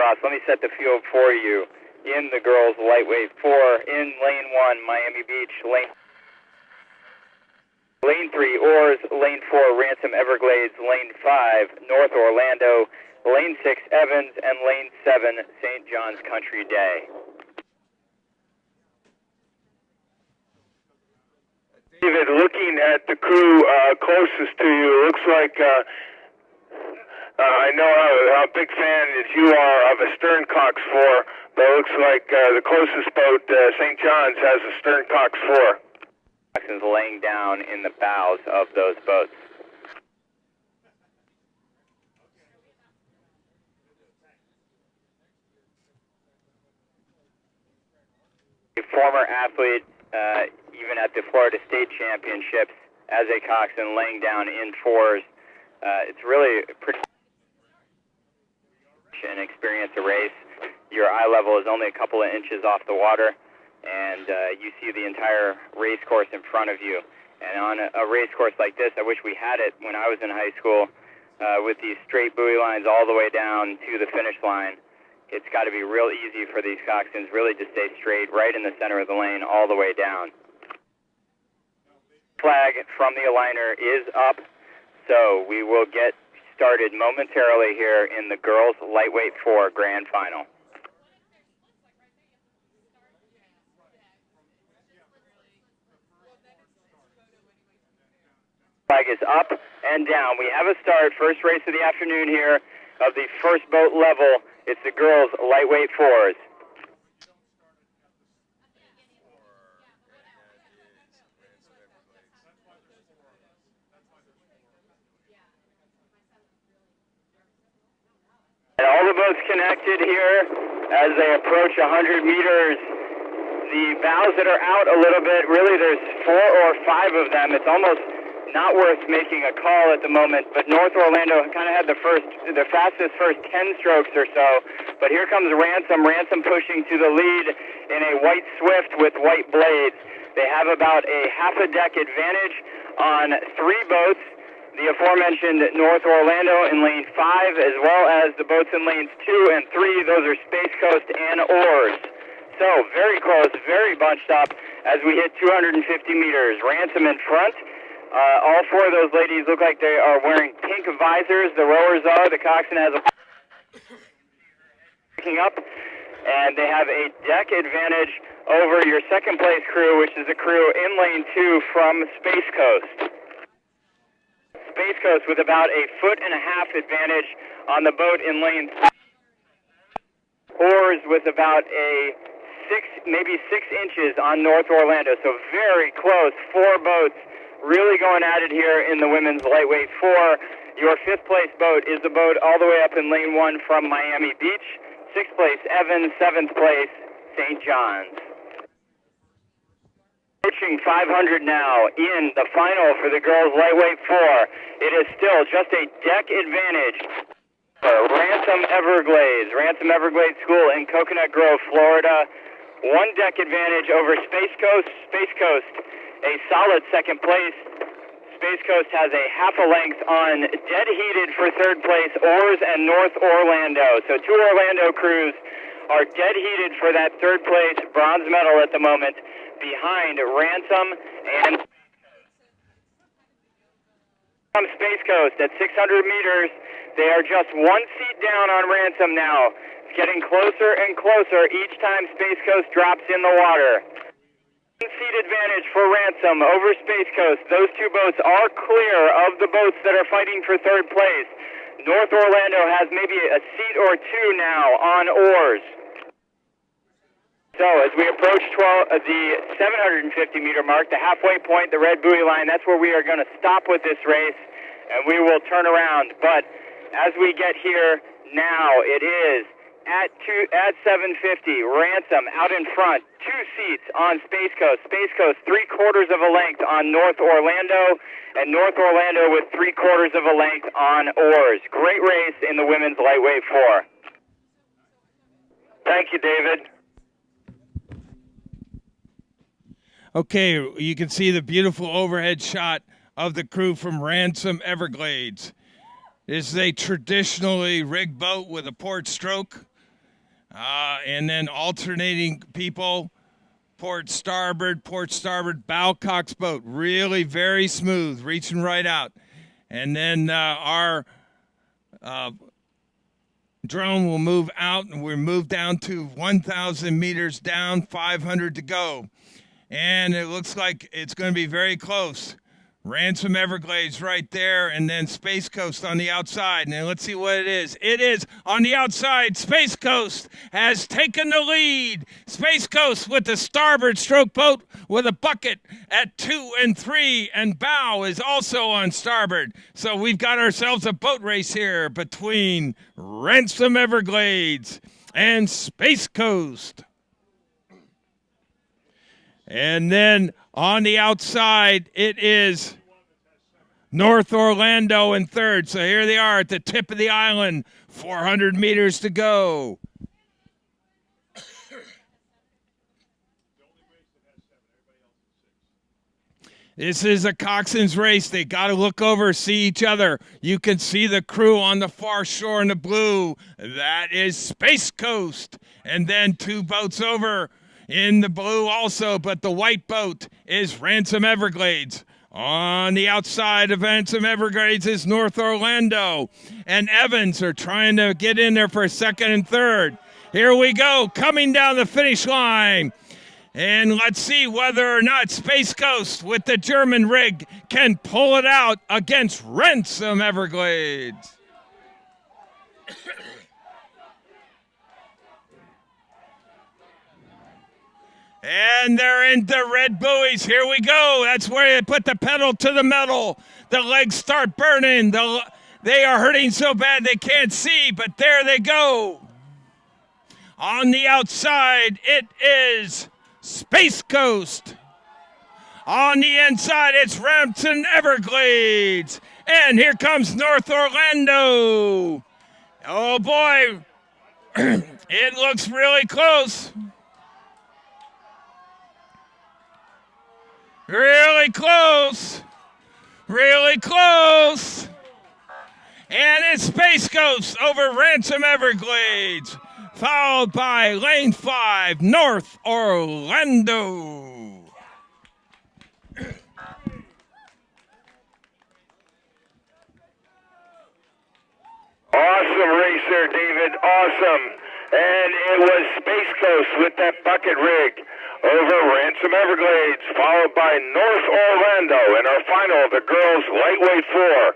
across. Let me set the field for you. In the girls lightweight 4, in lane 1, Miami Beach, lane 3, Oars, lane 4, Ransom Everglades, lane 5, North Orlando, lane 6, Evans, and lane 7, St. John's Country Day. David, looking at the crew closest to you, it looks like I know how big fan as you are of a Sterncox 4, but it looks like the closest boat, St. John's, has a Sterncox 4. Coxswains laying down in the bows of those boats. A former athlete, even at the Florida State Championships, as a coxswain laying down in 4s. It's really pretty and experience a race. Your eye level is only a couple of inches off the water, and you see the entire race course in front of you. And on a race course like this, I wish we had it when I was in high school, with these straight buoy lines all the way down to the finish line. It's got to be real easy for these coxswains really to stay straight right in the center of the lane all the way down. Flag from the aligner is up, so we will get started momentarily here in the girls lightweight 4 grand final. Flag is up and down. We have a start. First race of the afternoon here of the first boat level. It's the girls lightweight 4s. And all the boats connected here as they approach 100 meters. The bows that are out a little bit, really there's 4 or 5 of them. It's almost not worth making a call at the moment, but North Orlando kind of had the fastest first 10 strokes or so. But here comes Ransom pushing to the lead in a white Swift with white blades. They have about a half a deck advantage on 3 boats. The aforementioned North Orlando in lane 5, as well as the boats in lanes 2 and 3. Those are Space Coast and Oars. So very close, very bunched up as we hit 250 meters. Ransom in front. All 4 of those ladies look like they are wearing pink visors. The rowers are. The coxswain has a picking up, and they have a deck advantage over your second place crew, which is the crew in lane 2 from Space Coast. Space Coast with about a 1.5 foot advantage on the boat in lane 3. Oars with about a maybe 6 inches on North Orlando. So very close. 4 boats really going at it here in the women's lightweight 4. Your 5th place boat is the boat all the way up in lane 1 from Miami Beach. 6th place Evans, 7th place St. John's. Approaching 500 now in the final for the girls lightweight 4. It is still just a deck advantage for Ransom Everglades School in Coconut Grove, Florida. 1 deck advantage over Space Coast. Space Coast a solid 2nd place. Space Coast has a half a length on dead heated for 3rd place Oars and North Orlando. So 2 Orlando crews are dead heated for that 3rd place bronze medal at the moment, behind Ransom and from Space Coast at 600 meters. They are just 1 seat down on Ransom now. It's getting closer and closer each time Space Coast drops in the water. 1 seat advantage for Ransom over Space Coast. Those 2 boats are clear of the boats that are fighting for 3rd place. North Orlando has maybe a seat or 2 now on Oars. So as we approach the 750 meter mark, the halfway point, the red buoy line, that's where we are going to stop with this race, and we will turn around. But as we get here now, it is at 750, Ransom out in front, 2 seats on Space Coast. Space Coast 3/4 of a length on North Orlando, and North Orlando with 3/4 of a length on Oars. Great race in the women's lightweight 4. Thank you, David. Okay, you can see the beautiful overhead shot of the crew from Ransom Everglades. This is a traditionally rigged boat with a port stroke. and then alternating people. Port starboard, bow cox boat. Really very smooth, reaching right out. And then our drone will move out, and we'll move down to 1,000 meters down, 500 to go. And it looks like it's going to be very close. Ransom Everglades right there, and then Space Coast on the outside. And then let's see what it is. It is on the outside. Space Coast has taken the lead. Space Coast with the starboard stroke boat with a bucket at 2 and 3, and bow is also on starboard. So we've got ourselves a boat race here between Ransom Everglades and Space Coast. And then on the outside, it is North Orlando in third. So here they are at the tip of the island, 400 meters to go. This is a coxswain's race. They got to look over, see each other. You can see the crew on the far shore in the blue. That is Space Coast. And then 2 boats over in the blue also, but the white boat is Ransom Everglades. On the outside of Ransom Everglades is North Orlando. And Evans are trying to get in there for second and third. Here we go, coming down the finish line. And let's see whether or not Space Coast with the German rig can pull it out against Ransom Everglades. And they're into red buoys. Here we go. That's where they put the pedal to the metal. The legs start burning. They are hurting so bad they can't see, but there they go. On the outside, it is Space Coast. On the inside, it's Ransom Everglades. And here comes North Orlando. Oh, boy. It looks really close. Really close. Really close. And it's Space Coast over Ransom Everglades, followed by Lane 5, North Orlando. Awesome race there, David. Awesome. And it was Space Coast with that bucket rig over Ransom Everglades, followed by North Orlando in our final, the girls lightweight 4.